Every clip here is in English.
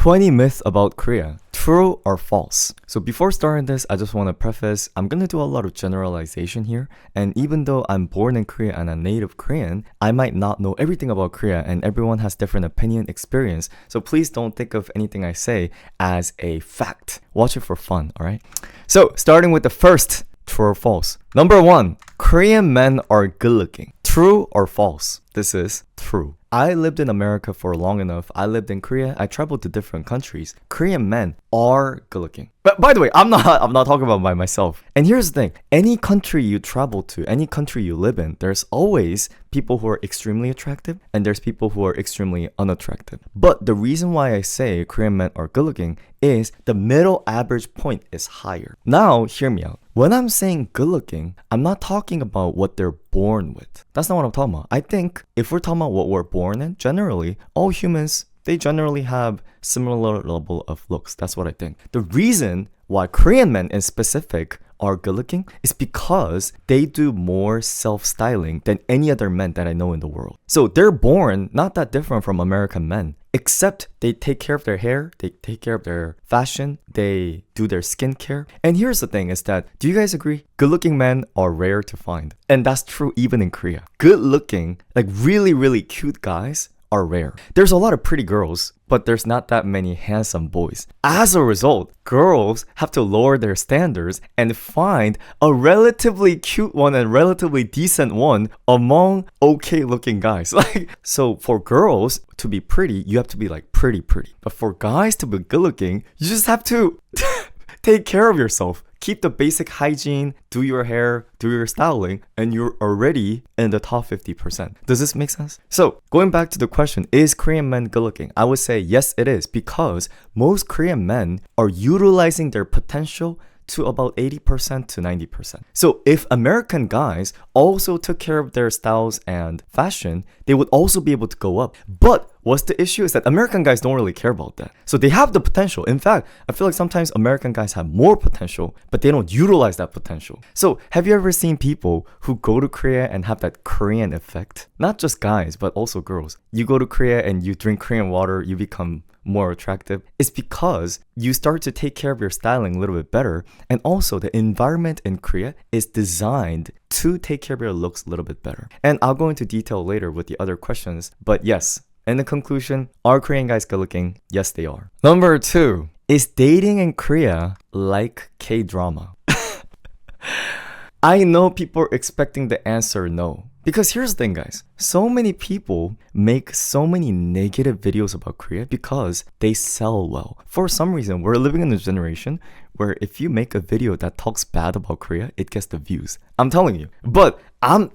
20 myths about Korea. True or false? So before starting this, I just want to preface, I'm going to do a lot of generalization here. And even though I'm born in Korea and a native Korean, I might not know everything about Korea and everyone has different opinion, experience. So please don't think of anything I say as a fact. Watch it for fun, alright? So starting with the first, true or false? Number 1, Korean men are good looking. True or false? This is true. I lived in America for long enough. I lived in Korea. I traveled to different countries. Korean men are good looking. But by the way, I'm not talking about by myself. And here's the thing. Any country you travel to, any country you live in, there's always people who are extremely attractive and there's people who are extremely unattractive. But the reason why I say Korean men are good looking is the middle average point is higher. Now, hear me out. When I'm saying good looking, I'm not talking about what they're born with. That's not what I'm talking about. I think if we're talking about what we're born in, generally, all humans, they generally have similar level of looks. That's what I think. The reason why Korean men in specific are good looking is because they do more self-styling than any other men that I know in the world. So they're born not that different from American men, except they take care of their hair, they take care of their fashion, they do their skincare. And here's the thing is that, do you guys agree? Good looking men are rare to find. And that's true even in Korea. Good looking, like really, really cute guys are rare. There's a lot of pretty girls, but there's not that many handsome boys. As a result, girls have to lower their standards and find a relatively cute one and relatively decent one among okay looking guys. So for girls to be pretty, you have to be like pretty. But for guys to be good looking, you just have to take care of yourself. Keep the basic hygiene, do your hair, do your styling, and you're already in the top 50%. Does this make sense? So, going back to the question, is Korean men good looking? I would say yes, it is, because most Korean men are utilizing their potential to about 80% to 90%. So if American guys also took care of their styles and fashion, they would also be able to go up. But what's the issue is that American guys don't really care about that. So they have the potential. In fact, I feel like sometimes American guys have more potential, but they don't utilize that potential. So have you ever seen people who go to Korea and have that Korean effect? Not just guys, but also girls. You go to Korea and you drink Korean water, you become more attractive. It's because you start to take care of your styling a little bit better, and also the environment in Korea is designed to take care of your looks a little bit better. And I'll go into detail later with the other questions, but yes, in the conclusion, are Korean guys good looking? Yes, they are. Number 2, is dating in Korea like K-drama? I know people are expecting the answer no. Because here's the thing, guys. So many people make so many negative videos about Korea because they sell well. For some reason, we're living in a generation where if you make a video that talks bad about Korea, it gets the views. I'm telling you. But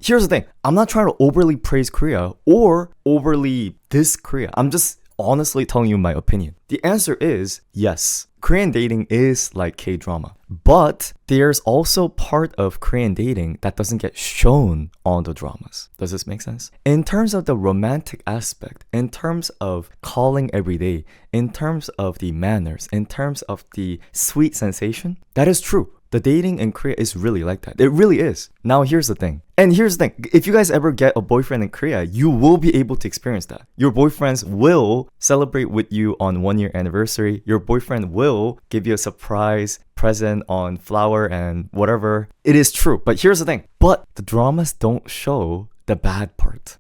here's the thing. I'm not trying to overly praise Korea or overly diss Korea. I'm just honestly telling you my opinion. The answer is yes. Korean dating is like K-drama. But there's also part of Korean dating that doesn't get shown on the dramas. Does this make sense? In terms of the romantic aspect, in terms of calling every day, in terms of the manners, in terms of the sweet sensation, that is true. The dating in Korea is really like that. It really is. Now, here's the thing. And here's the thing. If you guys ever get a boyfriend in Korea, you will be able to experience that. Your boyfriends will celebrate with you on 1-year anniversary. Your boyfriend will give you a surprise present on flower and whatever. It is true. But here's the thing. But the dramas don't show the bad part.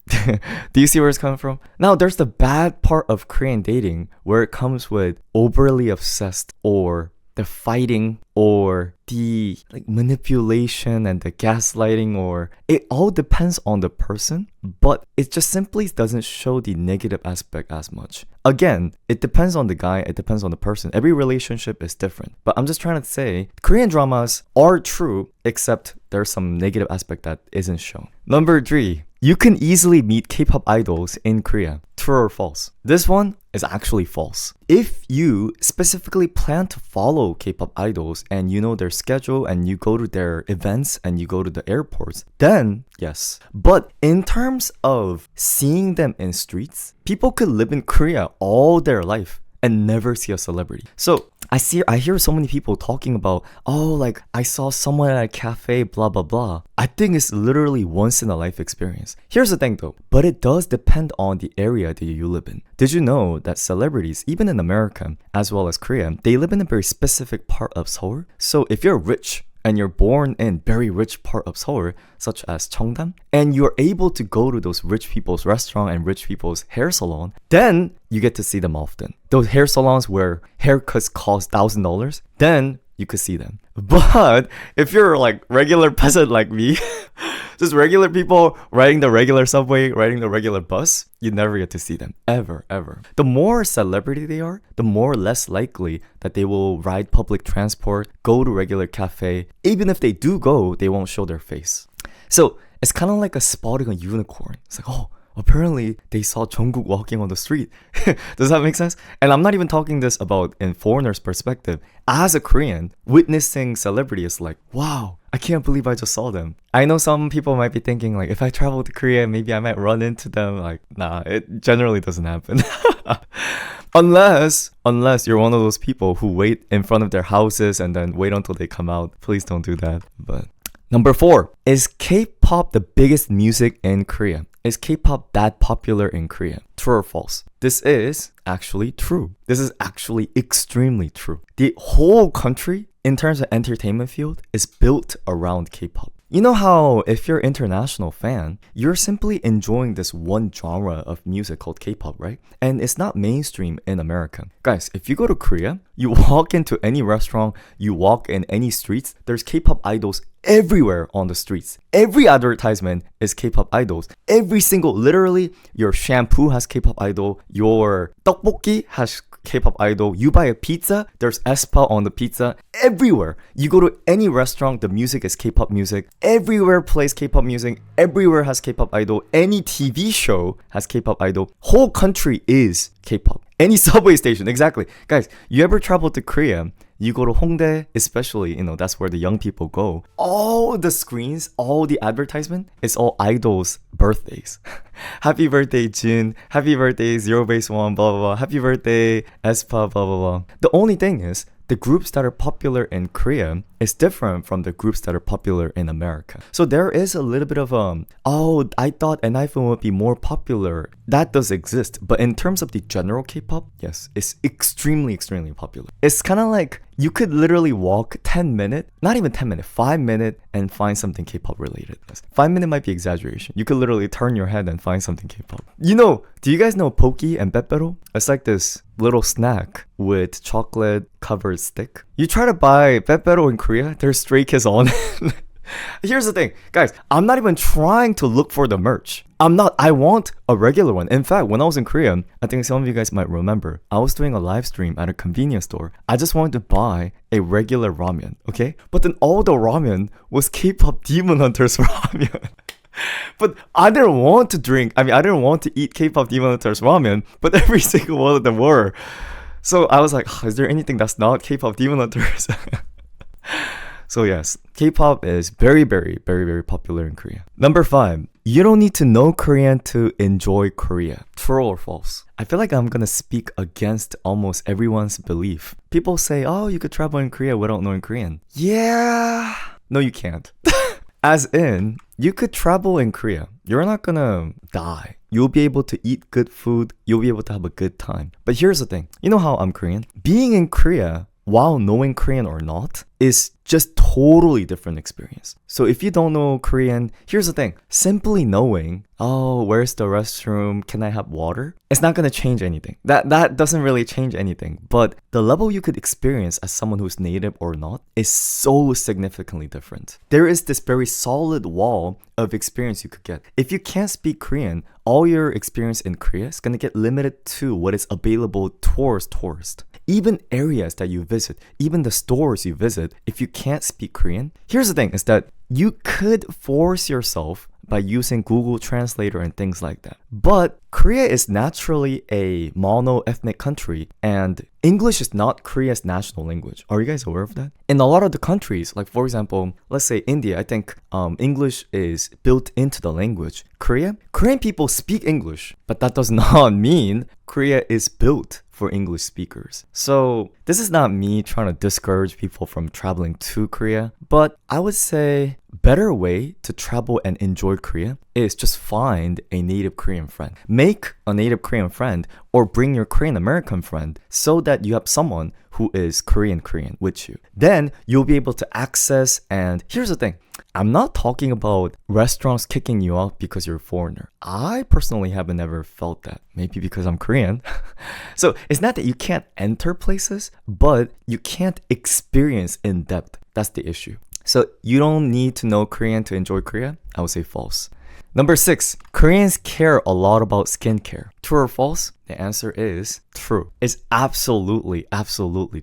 Do you see where it's coming from? Now, there's the bad part of Korean dating where it comes with overly obsessed or the fighting or the manipulation and the gaslighting, or it all depends on the person, but it just simply doesn't show the negative aspect as much. Again, it depends on the guy, it depends on the person. Every relationship is different. But I'm just trying to say, Korean dramas are true, except there's some negative aspect that isn't shown. Number 3, you can easily meet K-pop idols in Korea. True or false? This one is actually false. If you specifically plan to follow K-pop idols and you know their schedule and you go to their events and you go to the airports, then yes. But in terms of seeing them in streets, people could live in Korea all their life and never see a celebrity. So I hear so many people talking about, oh, like I saw someone at a cafe, blah blah blah. I think it's literally once in a life experience. Here's the thing though, but it does depend on the area that you live in. Did you know that celebrities, even in America as well as Korea, they live in a very specific part of Seoul? So if you're rich and you're born in very rich part of Seoul, such as Cheongdam, and you're able to go to those rich people's restaurant and rich people's hair salon, then you get to see them often. Those hair salons where haircuts cost $1,000, then you could see them. But if you're like regular peasant like me, just regular people riding the regular subway, riding the regular bus, you never get to see them. Ever, ever. The more celebrity they are, the more less likely that they will ride public transport, go to regular cafe. Even if they do go, they won't show their face. So it's kind of like a spotting a unicorn. It's like, oh, apparently they saw Jungkook walking on the street. Does that make sense? And I'm not even talking this about in foreigners' perspective. As a Korean, witnessing celebrity is like, wow, I can't believe I just saw them. I know some people might be thinking like, if I travel to Korea, maybe I might run into them. Like, nah, it generally doesn't happen. Unless you're one of those people who wait in front of their houses and then wait until they come out. Please don't do that. But number 4, is K-pop the biggest music in Korea? Is K-pop that popular in Korea? True or false? This is actually true. This is actually extremely true. The whole country, in terms of entertainment field, is built around K-pop. You know how if you're an international fan, you're simply enjoying this one genre of music called K-pop, right? And it's not mainstream in America. Guys, if you go to Korea, you walk into any restaurant, you walk in any streets, there's K-pop idols everywhere on the streets. Every advertisement is K-pop idols. Every single, literally, your shampoo has K-pop idol, your tteokbokki has K-pop idol. You buy a pizza, there's aespa on the pizza. Everywhere. You go to any restaurant, the music is K-pop music. Everywhere plays K-pop music. Everywhere has K-pop idol. Any TV show has K-pop idol. Whole country is K-pop. Any subway station, exactly. Guys, you ever travel to Korea? You go to Hongdae, especially, that's where the young people go. All the screens, all the advertisement, it's all idols' birthdays. Happy birthday, Jin. Happy birthday, Zero Base One, blah, blah, blah. Happy birthday, aespa, blah, blah, blah. The only thing is, the groups that are popular in Korea is different from the groups that are popular in America. So there is a little bit of, oh, I thought an iPhone would be more popular. That does exist. But in terms of the general K-pop, yes, it's extremely, extremely popular. It's kind of like you could literally walk 10 minutes, not even 10 minutes, 5 minutes and find something K-pop related. 5 minutes might be exaggeration. You could literally turn your head and find something K-pop. Do you guys know Poki and Pepero? It's like this little snack with chocolate covered stick. You try to buy Pepero in Korea, there's Stray Kids on it. Here's the thing, guys, I'm not even trying to look for the merch. I want a regular one. In fact, when I was in Korea, I think some of you guys might remember, I was doing a live stream at a convenience store. I just wanted to buy a regular ramen, okay? But then all the ramen was K-pop Demon Hunters ramen. But I didn't want to I didn't want to eat K-pop Demon Hunters ramen, but every single one of them were. So I was like, is there anything that's not K-pop Demon Hunters? So yes, K-pop is very, very, very, very popular in Korea. Number 5, you don't need to know Korean to enjoy Korea. True or false? I feel like I'm gonna speak against almost everyone's belief. People say, oh, you could travel in Korea without knowing Korean. Yeah. No, you can't. As in, you could travel in Korea. You're not gonna die. You'll be able to eat good food. You'll be able to have a good time. But here's the thing. You know how I'm Korean? Being in Korea while knowing Korean or not is just totally different experience. So if you don't know Korean, here's the thing. Simply knowing, oh, where's the restroom? Can I have water? It's not going to change anything. That doesn't really change anything. But the level you could experience as someone who's native or not is so significantly different. There is this very solid wall of experience you could get. If you can't speak Korean, all your experience in Korea is going to get limited to what is available towards tourists. Even areas that you visit, even the stores you visit, if you can't speak Korean, here's the thing, is that you could force yourself by using Google Translator and things like that. But Korea is naturally a mono-ethnic country, and English is not Korea's national language. Are you guys aware of that? In a lot of the countries, like for example, let's say India, I think English is built into the language. Korean people speak English, but that does not mean Korea is built for English speakers. So this is not me trying to discourage people from traveling to Korea, but I would say better way to travel and enjoy Korea is just find a native Korean friend. Make a native Korean friend or bring your Korean American friend so that you have someone who is Korean with you. Then you'll be able to access, and here's the thing. I'm not talking about restaurants kicking you out because you're a foreigner. I personally haven't ever felt that. Maybe because I'm Korean. So it's not that you can't enter places, but you can't experience in depth. That's the issue. So you don't need to know Korean to enjoy Korea? I would say false. Number 6, Koreans care a lot about skincare. True or false? The answer is true. It's absolutely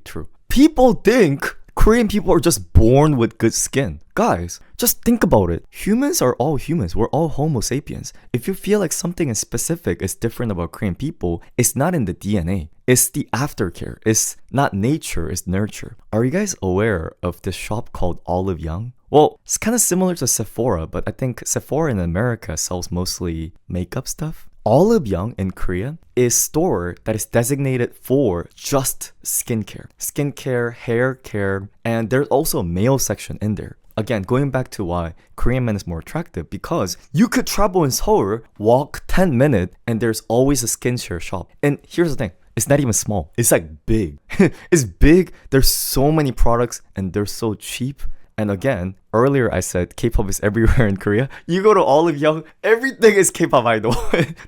true. People think Korean people are just born with good skin. Guys, just think about it. Humans are all humans. We're all Homo sapiens. If you feel like something in specific is different about Korean people, it's not in the DNA. It's the aftercare. It's not nature, it's nurture. Are you guys aware of this shop called Olive Young? Well, it's kind of similar to Sephora, but I think Sephora in America sells mostly makeup stuff. Olive Young in Korea is a store that is designated for just skincare, hair care, and there's also a male section in there. Again, going back to why Korean men is more attractive, because you could travel in Seoul, walk 10 minutes, and there's always a skincare shop. And here's the thing. It's not even small. It's like big. It's big. There's so many products and they're so cheap. And again, earlier I said K-pop is everywhere in Korea. You go to Olive Young, everything is K-pop idol.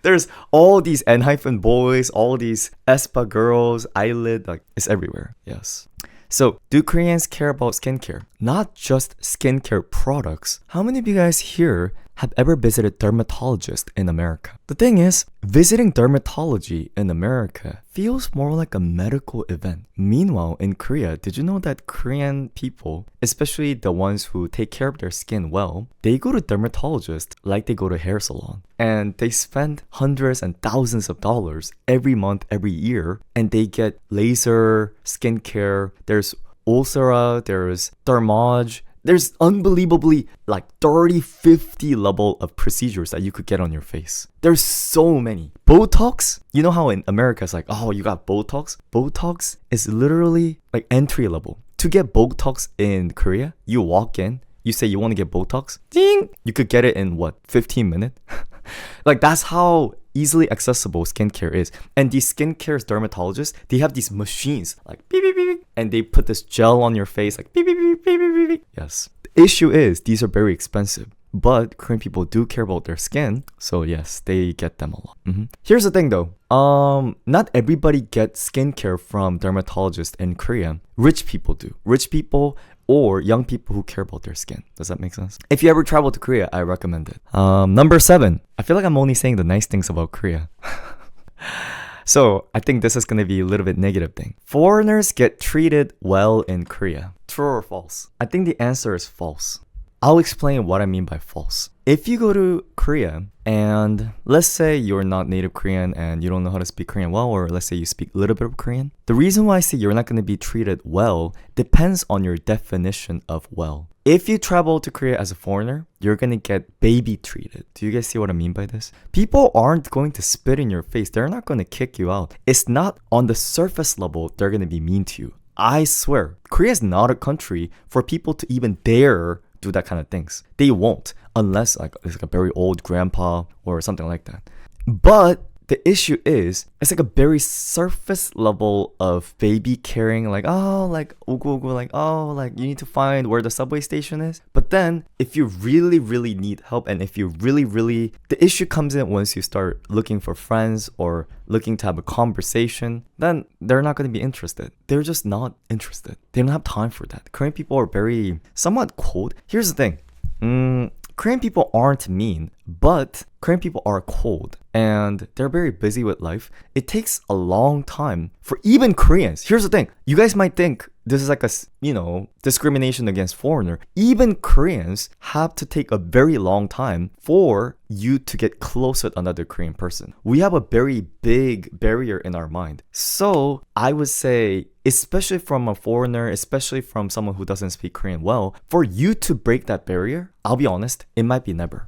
There's all these N-hyphen boys, all these aespa girls, eyelid, like it's everywhere. Yes. So, do Koreans care about skincare? Not just skincare products. How many of you guys here have ever visited dermatologist in America? The thing is, visiting dermatology in America feels more like a medical event. Meanwhile, in Korea, did you know that Korean people, especially the ones who take care of their skin well, they go to dermatologists like they go to hair salon. And they spend hundreds and thousands of dollars every month, every year, and they get laser, skincare, there's Ulcera, there's Thermage, there's unbelievably like 30, 50 level of procedures that you could get on your face. There's so many. Botox, you know how in America it's like, oh, you got Botox? Botox is literally like entry level. To get Botox in Korea, you walk in, you say you want to get Botox, ding! You could get it in what, 15 minutes? Like that's how easily accessible skincare is. And these skincare dermatologists, they have these machines like beep, beep, beep, and they put this gel on your face like beep, beep, beep, beep, beep, beep. Yes. The issue is these are very expensive. But Korean people do care about their skin, so yes, they get them a lot. Here's the thing though, not everybody gets skincare from dermatologists in Korea. Rich people do. Rich people or young people who care about their skin. Does that make sense? If you ever travel to Korea, I recommend it. Number 7. I feel like I'm only saying the nice things about Korea. So I think this is going to be a little bit negative thing. Foreigners get treated well in Korea. True or false? I think the answer is false. I'll explain what I mean by false. If you go to Korea and let's say you're not native Korean and you don't know how to speak Korean well, or let's say you speak a little bit of Korean, the reason why I say you're not going to be treated well depends on your definition of well. If you travel to Korea as a foreigner, you're going to get baby treated. Do you guys see what I mean by this? People aren't going to spit in your face. They're not going to kick you out. It's not on the surface level they're going to be mean to you. I swear, Korea is not a country for people to even dare do that kind of things. They won't unless like it's like a very old grandpa or something like that. But the issue is it's like a very surface level of baby caring, like oh like ugu ugu, like oh like you need to find where the subway station is. But then if you really need help, and if you really the issue comes in once you start looking for friends or looking to have a conversation, then they're not going to be interested. They're just not interested. They don't have time for that. Korean people are very somewhat cold. Here's the thing. Korean people aren't mean, but Korean people are cold and they're very busy with life. It takes a long time for even Koreans. Here's the thing. You guys might think this is like a, discrimination against foreigner. Even Koreans have to take a very long time for you to get close with another Korean person. We have a very big barrier in our mind. So I would say, especially from a foreigner, especially from someone who doesn't speak Korean well, for you to break that barrier, I'll be honest, it might be never.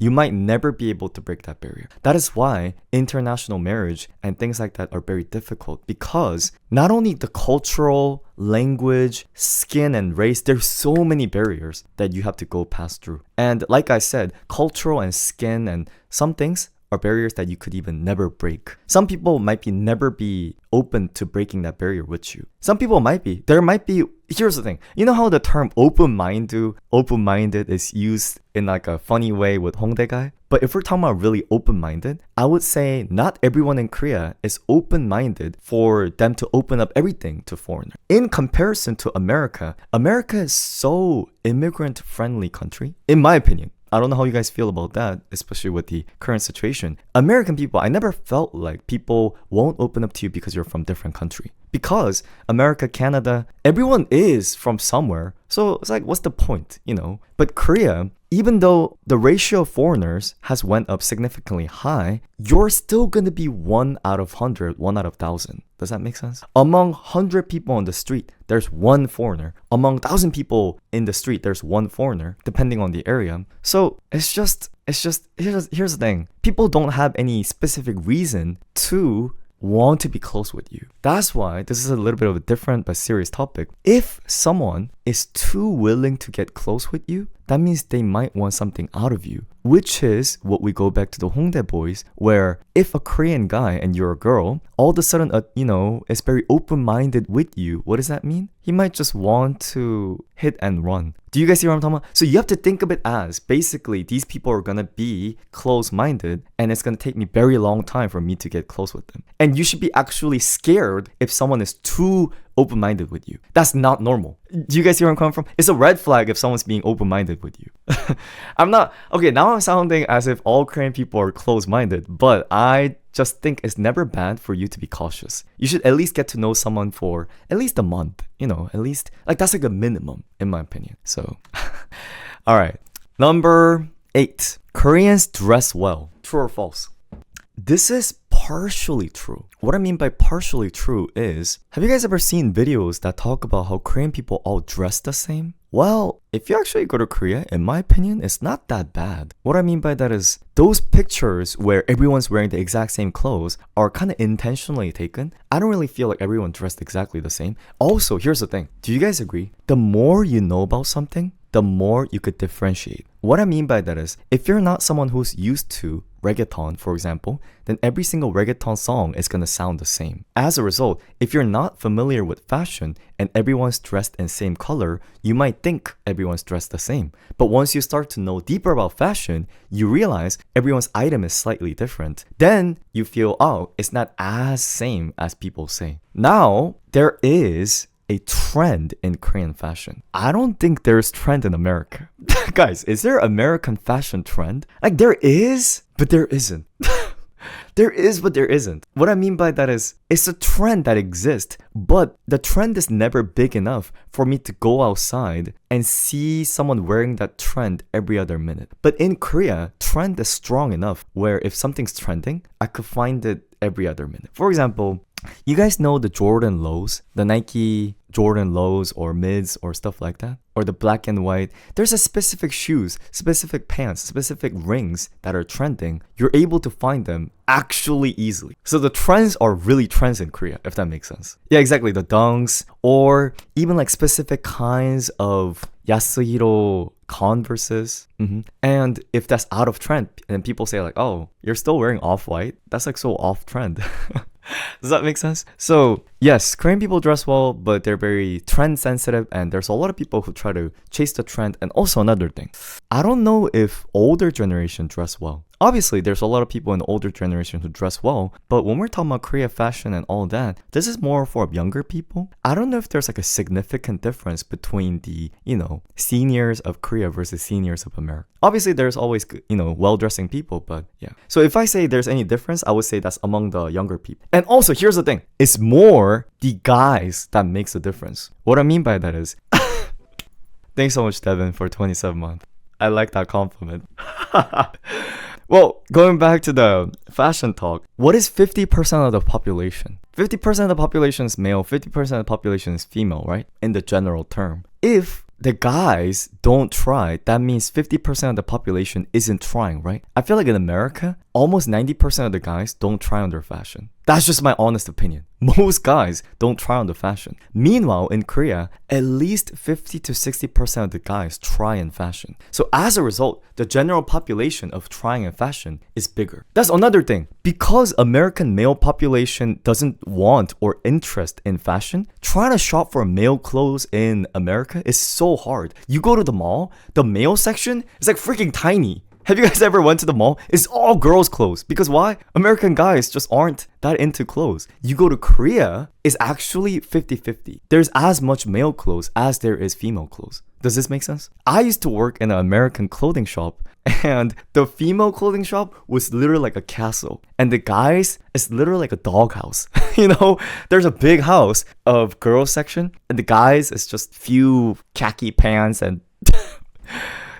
you might never be able to break that barrier. That is why international marriage and things like that are very difficult, because not only the cultural, language, skin, and race, there's so many barriers that you have to go past through. And like I said, cultural and skin and some things are barriers that you could even never break. Some people might be never be open to breaking that barrier with you. Some people might be. There might be. Here's the thing. You know how the term open-minded is used in like a funny way with Hongdae guy? But if we're talking about really open-minded, I would say not everyone in Korea is open-minded for them to open up everything to foreigners. In comparison to America, America is so immigrant-friendly country, in my opinion. I don't know how you guys feel about that, especially with the current situation. American people, I never felt like people won't open up to you because you're from different country. Because America, Canada, everyone is from somewhere. So it's like, what's the point, you know? But Korea, even though the ratio of foreigners has went up significantly high, you're still going to be 1 out of 100, 1 out of 1,000. Does that make sense? Among 100 people on the street, there's one foreigner. Among 1,000 people in the street, there's one foreigner, depending on the area. So here's the thing. People don't have any specific reason to want to be close with you. That's why this is a little bit of a different but serious topic. If someone is too willing to get close with you, that means they might want something out of you, which is what we go back to the Hongdae boys, where if a Korean guy and you're a girl, all of a sudden, is very open-minded with you, what does that mean? He might just want to hit and run. Do you guys see what I'm talking about? So you have to think of it as, basically, these people are gonna be close-minded, and it's gonna take me very long time for me to get close with them. And you should be actually scared if someone is too open-minded with you. That's not normal. Do you guys see where I'm coming from? It's a red flag if someone's being open-minded with you. Now I'm sounding as if all Korean people are close-minded, but I just think it's never bad for you to be cautious. You should at least get to know someone for at least a month, at least, like that's like a minimum in my opinion. So, all right. Number 8, Koreans dress well. True or false? This is partially true. What I mean by partially true is, have you guys ever seen videos that talk about how Korean people all dress the same? Well, if you actually go to Korea, in my opinion, it's not that bad. What I mean by that is, those pictures where everyone's wearing the exact same clothes are kind of intentionally taken. I don't really feel like everyone dressed exactly the same. Also, here's the thing. Do you guys agree? The more you know about something, the more you could differentiate. What I mean by that is, if you're not someone who's used to reggaeton, for example, then every single reggaeton song is gonna sound the same. As a result, if you're not familiar with fashion and everyone's dressed in same color, you might think everyone's dressed the same. But once you start to know deeper about fashion, you realize everyone's item is slightly different. Then you feel, oh, it's not as same as people say. Now, there is a trend in Korean fashion. I don't think there's trend in America. Guys, is there American fashion trend? Like there is, but there isn't. There is, but there isn't. What I mean by that is, it's a trend that exists, but the trend is never big enough for me to go outside and see someone wearing that trend every other minute. But in Korea, trend is strong enough where if something's trending, I could find it every other minute. For example, you guys know the Jordan lows, the Nike Jordan lows or mids or stuff like that, or the black and white. There's a specific shoes, specific pants, specific rings that are trending. You're able to find them actually easily. So the trends are really trends in Korea, if that makes sense. Yeah, exactly. The dunks, or even like specific kinds of Yasuhiro Converses. And if that's out of trend, and people say like, oh, you're still wearing off-white, that's like so off trend. Does that make sense? So yes, Korean people dress well, but they're very trend sensitive, and there's a lot of people who try to chase the trend. And also another thing, I don't know if older generation dress well. Obviously, there's a lot of people in the older generation who dress well, but when we're talking about Korea fashion and all that, this is more for younger people. I don't know if there's like a significant difference between the, seniors of Korea versus seniors of America. Obviously, there's always, well-dressing people, but yeah. So if I say there's any difference, I would say that's among the younger people. And also, here's the thing. It's more the guys that makes the difference. What I mean by that is, thanks so much, Devin, for 27 months. I like that compliment. Well, going back to the fashion talk, what is 50% of the population? 50% of the population is male, 50% of the population is female, right? In the general term. If the guys don't try, that means 50% of the population isn't trying, right? I feel like in America, almost 90% of the guys don't try on their fashion. That's just my honest opinion. Most guys don't try on the fashion. Meanwhile, in Korea, at least 50 to 60% of the guys try in fashion. So as a result, the general population of trying in fashion is bigger. That's another thing. Because American male population doesn't want or interest in fashion, trying to shop for male clothes in America is so hard. You go to the mall, the male section is like freaking tiny. Have you guys ever went to the mall? It's all girls' clothes. Because why? American guys just aren't that into clothes. You go to Korea, it's actually 50-50. There's as much male clothes as there is female clothes. Does this make sense? I used to work in an American clothing shop, and the female clothing shop was literally like a castle. And the guys, it's literally like a doghouse. You know, there's a big house of girls section, and the guys, it's just few khaki pants and...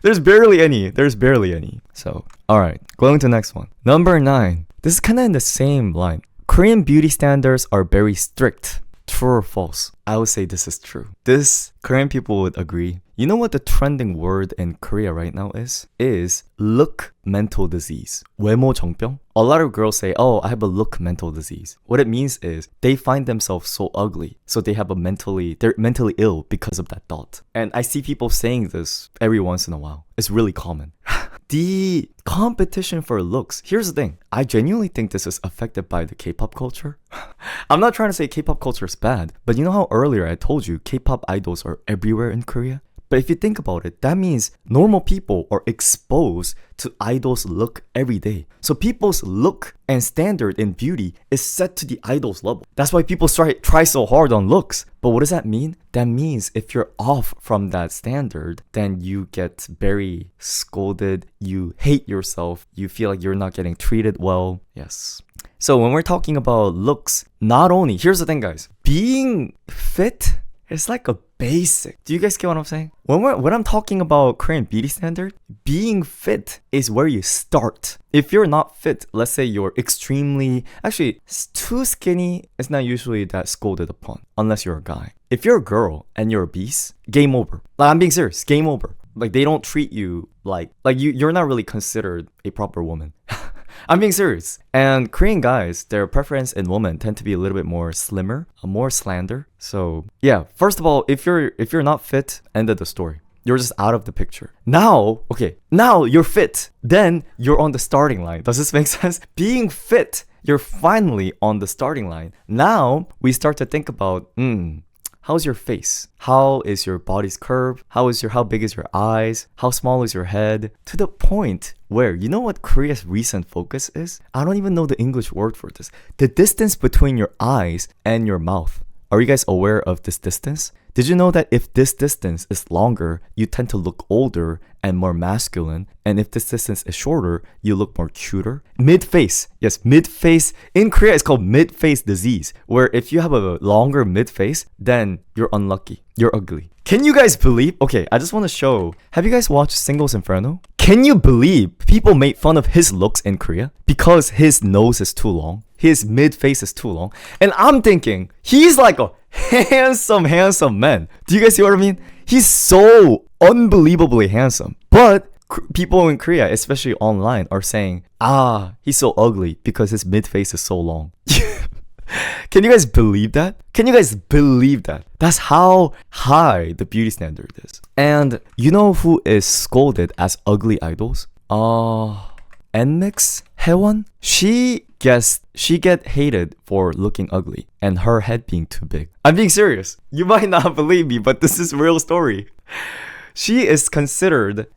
There's barely any. So, alright, going to the next one. Number 9. This is kind of in the same line. Korean beauty standards are very strict. True or false? I would say this is true. This, Korean people would agree. You know what the trending word in Korea right now is? Is look mental disease. 외모 정병? A lot of girls say, oh, I have a look mental disease. What it means is they find themselves so ugly. So they're mentally ill because of that thought. And I see people saying this every once in a while. It's really common. The competition for looks. Here's the thing. I genuinely think this is affected by the K-pop culture. I'm not trying to say K-pop culture is bad, but you know how earlier I told you K-pop idols are everywhere in Korea? But if you think about it, that means normal people are exposed to idols' look every day. So people's look and standard in beauty is set to the idol's level. That's why people try so hard on looks. But what does that mean? That means if you're off from that standard, then you get very scolded, you hate yourself, you feel like you're not getting treated well. Yes. So when we're talking about looks, not only, here's the thing guys, being fit is like a basic. Do you guys get what I'm saying? When I'm talking about Korean beauty standard, being fit is where you start. If you're not fit, let's say you're actually too skinny, it's not usually that scolded upon, unless you're a guy. If you're a girl and you're obese, game over. Like I'm being serious, game over. Like they don't treat you like you're not really considered a proper woman. I'm being serious. And Korean guys, their preference in women tend to be a little bit more slimmer, more slender. So yeah, first of all, if you're not fit, end of the story. You're just out of the picture. Now you're fit. Then you're on the starting line. Does this make sense? Being fit, you're finally on the starting line. Now we start to think about, how's your face? How is your body's curve? How big is your eyes? How small is your head? To the point where, you know what Korea's recent focus is? I don't even know the English word for this. The distance between your eyes and your mouth. Are you guys aware of this distance? Did you know that if this distance is longer, you tend to look older and more masculine? And if this distance is shorter, you look more cuter? Mid-face. Yes, mid-face. In Korea, it's called mid-face disease, where if you have a longer mid-face, then you're unlucky. You're ugly. Can you guys believe? Okay, I just want to show. Have you guys watched Singles Inferno? Can you believe people made fun of his looks in Korea? Because his nose is too long. His mid-face is too long. And I'm thinking, he's like a handsome man. Do you guys see what I mean? He's so unbelievably handsome. But people in Korea, especially online, are saying, he's so ugly because his mid-face is so long. Can you guys believe that? That's how high the beauty standard is. And you know who is scolded as ugly idols? NMIX Haewon? She get hated for looking ugly and her head being too big. I'm being serious. You might not believe me, but this is a real story. She is considered,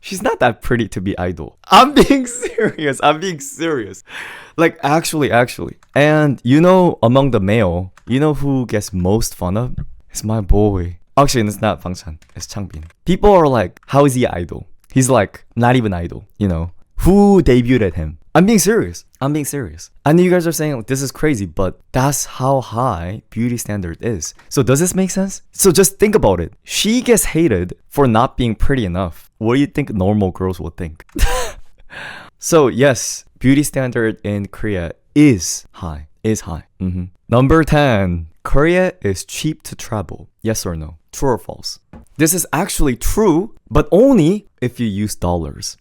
she's not that pretty to be idol. I'm being serious. Like actually. And you know, among the male, you know who gets most fun of? It's my boy. Actually, it's not Bangchan. It's Changbin. People are like, how is he idol? He's like, not even idol, you know. Who debuted him? I'm being serious. I know you guys are saying this is crazy, but that's how high beauty standard is. So does this make sense? So just think about it. She gets hated for not being pretty enough. What do you think normal girls would think? So yes, beauty standard in Korea is high. Number 10. Korea is cheap to travel. Yes or no? True or false? This is actually true, but only if you use dollars.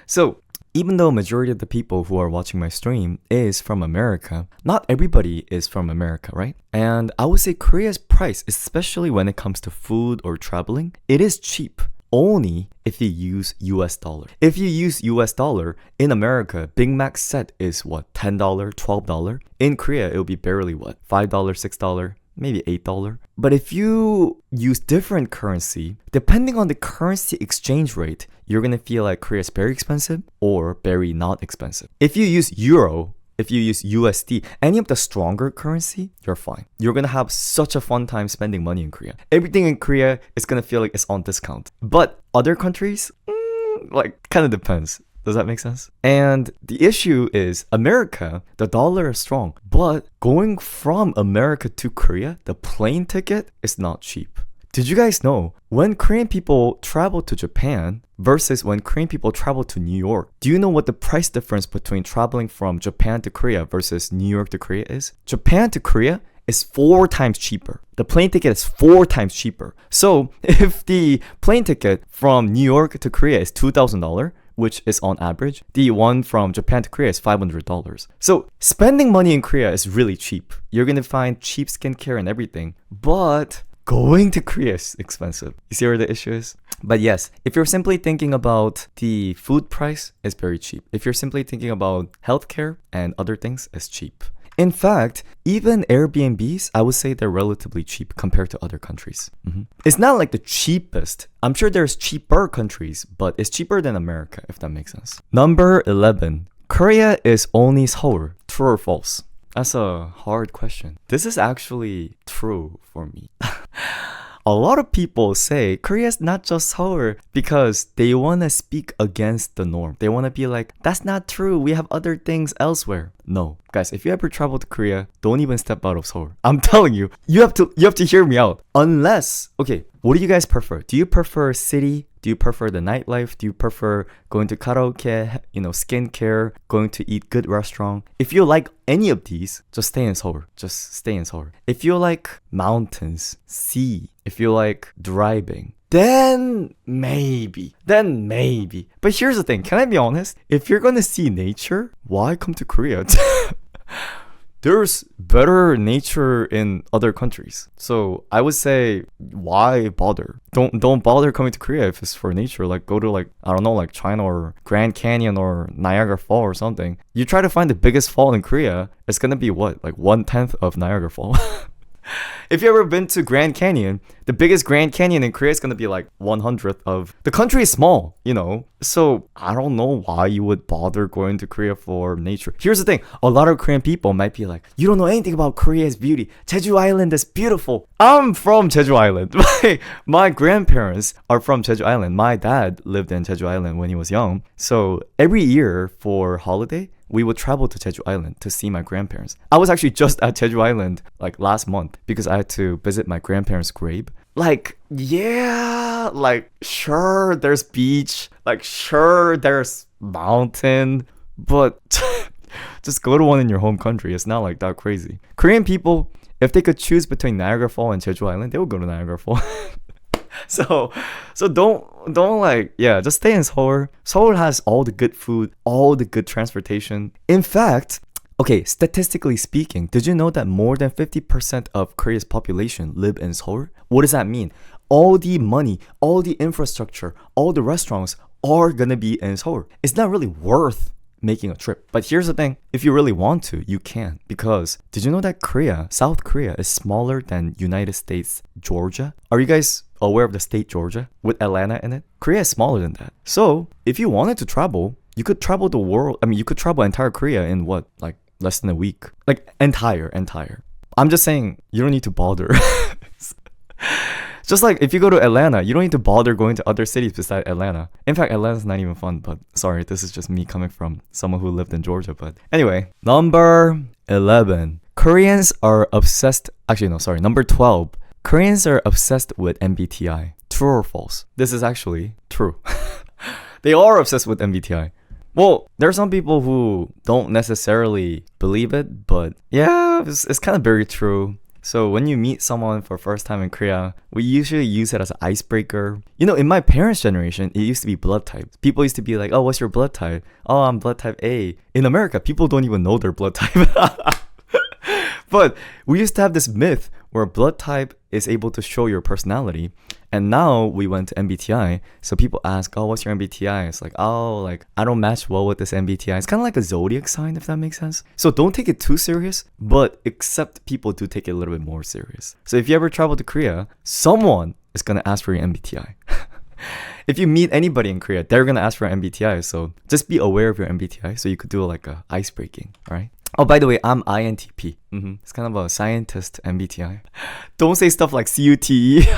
So, even though majority of the people who are watching my stream is from America, not everybody is from America, right? And I would say Korea's price, especially when it comes to food or traveling, it is cheap. Only if you use US dollar. If you use US dollar, in America, Big Mac set is what, $10, $12? In Korea, it will be barely what, $5, $6? Maybe $8. But if you use different currency, depending on the currency exchange rate, you're gonna feel like Korea is very expensive or very not expensive. If you use Euro, if you use USD, any of the stronger currency, you're fine. You're gonna have such a fun time spending money in Korea. Everything in Korea is gonna feel like it's on discount. But other countries, like, kind of depends. Does that make sense? And the issue is America, the dollar is strong, but going from America to Korea, the plane ticket is not cheap. Did you guys know when Korean people travel to Japan versus when Korean people travel to New York, do you know what the price difference between traveling from Japan to Korea versus New York to Korea is? Japan to Korea is 4 times cheaper. The plane ticket is 4 times cheaper. So if the plane ticket from New York to Korea is $2,000, which is on average, the one from Japan to Korea is $500. So spending money in Korea is really cheap. You're gonna find cheap skincare and everything, but going to Korea is expensive. You see where the issue is? But yes, if you're simply thinking about the food price, it's very cheap. If you're simply thinking about healthcare and other things, it's cheap. In fact, even Airbnbs, I would say they're relatively cheap compared to other countries. It's not like the cheapest. I'm sure there's cheaper countries, but it's cheaper than America, if that makes sense. Number 11. Korea is only Seoul. True or false? That's a hard question. This is actually true for me. A lot of people say Korea's not just Seoul because they want to speak against the norm. They want to be like, that's not true. We have other things elsewhere. No. Guys, if you ever travel to Korea, don't even step out of Seoul. I'm telling you, you have to hear me out. Unless, okay, what do you guys prefer? Do you prefer city? Do you prefer the nightlife? Do you prefer going to karaoke, skincare, going to eat good restaurant? If you like any of these, just stay in Seoul. Just stay in Seoul. If you like mountains, sea, if you like driving, then maybe. But here's the thing. Can I be honest? If you're gonna see nature, why come to Korea? There's better nature in other countries. So I would say, why bother? Don't bother coming to Korea if it's for nature. Like, go to I don't know, like China or Grand Canyon or Niagara Fall or something. You try to find the biggest fall in Korea, it's gonna be what? Like 1/10 of Niagara Fall. If you've ever been to Grand Canyon, the biggest Grand Canyon in Korea is going to be like 1/100th of... The country is small, So I don't know why you would bother going to Korea for nature. Here's the thing. A lot of Korean people might be like, you don't know anything about Korea's beauty. Jeju Island is beautiful. I'm from Jeju Island. My grandparents are from Jeju Island. My dad lived in Jeju Island when he was young. So every year for holiday, we would travel to Jeju Island to see my grandparents. I was actually just at Jeju Island last month because I had to visit my grandparents' grave. Sure, there's beach. Sure, there's mountain. But just go to one in your home country. It's not like that crazy. Korean people, if they could choose between Niagara Falls and Jeju Island, they would go to Niagara Falls. So don't just stay in Seoul. Seoul has all the good food, all the good transportation. In fact, okay, statistically speaking, did you know that more than 50% of Korea's population live in Seoul? What does that mean? All the money, all the infrastructure, all the restaurants are gonna be in Seoul. It's not really worth making a trip. But here's the thing, if you really want to, you can. Because did you know that South Korea is smaller than United States Georgia? Are you guys aware of the state Georgia with Atlanta in it? Korea is smaller than that. So if you wanted to travel, you could travel the world. You could travel entire Korea in what, less than a week? Entire. I'm just saying, you don't need to bother. Just like if you go to Atlanta, you don't need to bother going to other cities beside Atlanta. In fact, Atlanta's not even fun, but sorry, this is just me coming from someone who lived in Georgia. But anyway, number 11. Koreans are obsessed. Actually, no, sorry. Number 12. Koreans are obsessed with MBTI. True or false? This is actually true. They are obsessed with MBTI. Well, there are some people who don't necessarily believe it, but yeah, it's kind of very true. So when you meet someone for first time in Korea, we usually use it as an icebreaker. You know, in my parents' generation, it used to be blood types. People used to be like, oh, what's your blood type? Oh, I'm blood type A. In America, people don't even know their blood type. But we used to have this myth where blood type is able to show your personality. And now we went to MBTI. So people ask, oh, what's your MBTI? It's like, oh, like, I don't match well with this MBTI. It's kind of like a zodiac sign, if that makes sense. So don't take it too serious, but except people do take it a little bit more serious. So if you ever travel to Korea, someone is going to ask for your MBTI. If you meet anybody in Korea, they're going to ask for your MBTI. So just be aware of your MBTI so you could do like a ice breaking, all right? Oh, by the way, I'm INTP. It's kind of a scientist MBTI. Don't say stuff like CUTE.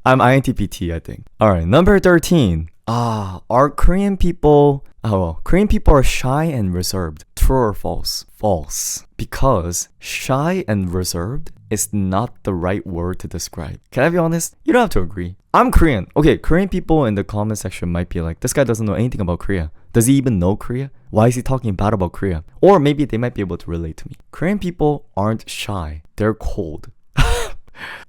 I'm INTPT, I think. All right, number 13. Are Korean people... Korean people are shy and reserved. True or false? False. Because shy and reserved is not the right word to describe. Can I be honest? You don't have to agree. I'm Korean. Okay, Korean people in the comment section might be like, this guy doesn't know anything about Korea. Does he even know Korea? Why is he talking bad about Korea? Or maybe they might be able to relate to me. Korean people aren't shy. They're cold.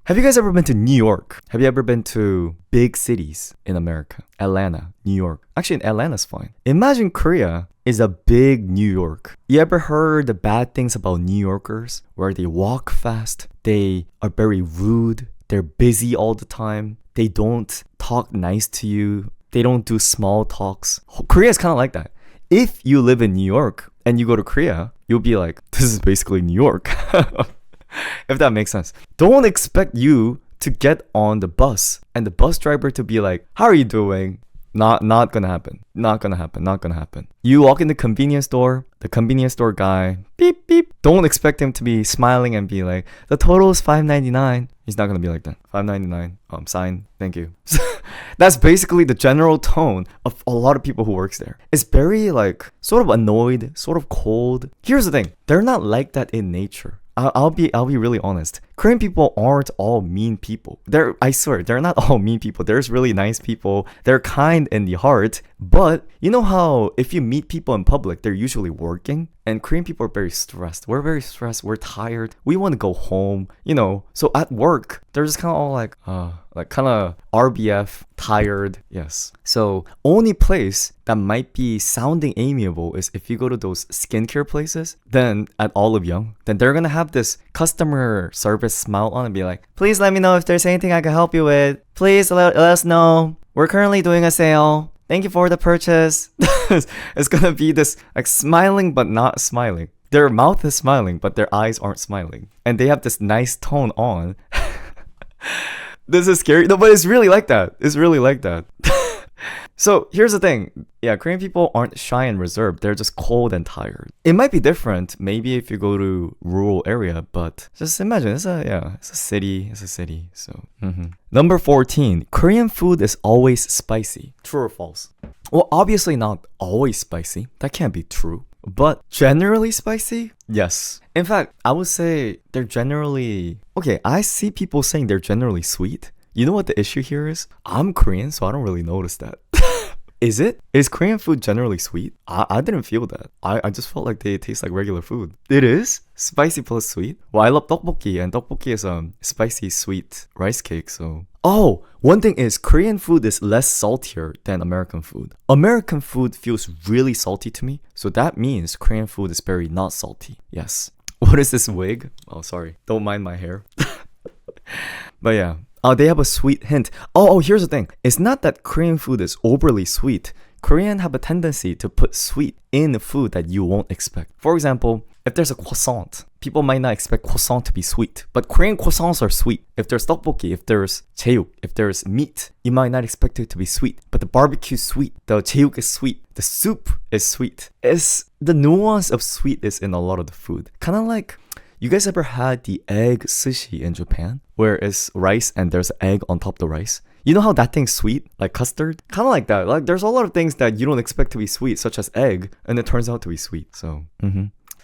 Have you guys ever been to New York? Have you ever been to big cities in America? Atlanta, New York. Actually, Atlanta's fine. Imagine Korea is a big New York. You ever heard the bad things about New Yorkers? Where they walk fast, they are very rude, they're busy all the time, they don't talk nice to you, they don't do small talks. Korea is kind of like that. If you live in New York and you go to Korea, you'll be like, this is basically New York. If that makes sense. Don't expect you to get on the bus and the bus driver to be like, how are you doing? Not gonna happen. Not gonna happen. You walk in the convenience store guy, beep, beep. Don't expect him to be smiling and be like, the total is $5.99. He's not gonna be like that. $5.99. Sign. Thank you. That's basically the general tone of a lot of people who works there. It's very like, sort of annoyed, sort of cold. Here's the thing. They're not like that in nature. I'll be really honest. Korean people aren't all mean people. I swear, they're not all mean people. There's really nice people. They're kind in the heart. But you know how if you meet people in public, they're usually working? And Korean people are very stressed. We're very stressed. We're tired. We want to go home, you know. So at work, they're just kind of all like kind of RBF, tired. Yes. So only place that might be sounding amiable is if you go to those skincare places, then at Olive Young, then they're going to have this customer service smile on and be like, please let me know if there's anything I can help you with. Please let us know. We're currently doing a sale. Thank you for the purchase. It's gonna be this like smiling but not smiling. Their mouth is smiling but their eyes aren't smiling. And they have this nice tone on. This is scary. No, but it's really like that. It's really like that. So here's the thing. Yeah, Korean people aren't shy and reserved. They're just cold and tired. It might be different maybe if you go to rural area, but just imagine it's a city. So Number 14. Korean food is always spicy. True or false? Well, obviously not always spicy. That can't be true. But generally spicy? Yes. In fact, I would say they're generally... Okay, I see people saying they're generally sweet. You know what the issue here is? I'm Korean, so I don't really notice that. Is it? Is Korean food generally sweet? I didn't feel that. I just felt like they taste like regular food. It is? Spicy plus sweet? Well, I love tteokbokki, and tteokbokki is spicy sweet rice cake, so... Oh, one thing is Korean food is less saltier than American food. American food feels really salty to me, so that means Korean food is very not salty. Yes. What is this wig? Oh, sorry. Don't mind my hair. But yeah. They have a sweet hint. Oh, here's the thing. It's not that Korean food is overly sweet. Korean have a tendency to put sweet in the food that you won't expect. For example, if there's a croissant, people might not expect croissant to be sweet. But Korean croissants are sweet. If there's tteokbokki, if there's 제육, if there's meat, you might not expect it to be sweet. But the barbecue is sweet. The 제육 is sweet. The soup is sweet. The nuance of sweet is in a lot of the food. Kind of like... You guys ever had the egg sushi in Japan? Where it's rice and there's egg on top of the rice? You know how that thing's sweet? Like custard? Kind of like that. Like there's a lot of things that you don't expect to be sweet, such as egg, and it turns out to be sweet. So,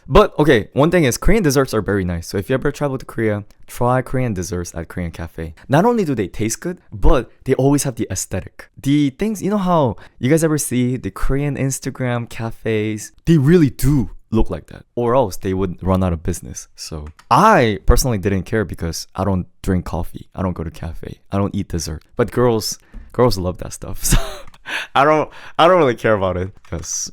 But okay, one thing is Korean desserts are very nice. So if you ever travel to Korea, try Korean desserts at Korean cafe. Not only do they taste good, but they always have the aesthetic. The things, you know how you guys ever see the Korean Instagram cafes? They really do look like that, or else they would run out of business. So I personally didn't care because I don't drink coffee, I don't go to cafe, I don't eat dessert. But girls love that stuff. So I don't really care about it. Yes.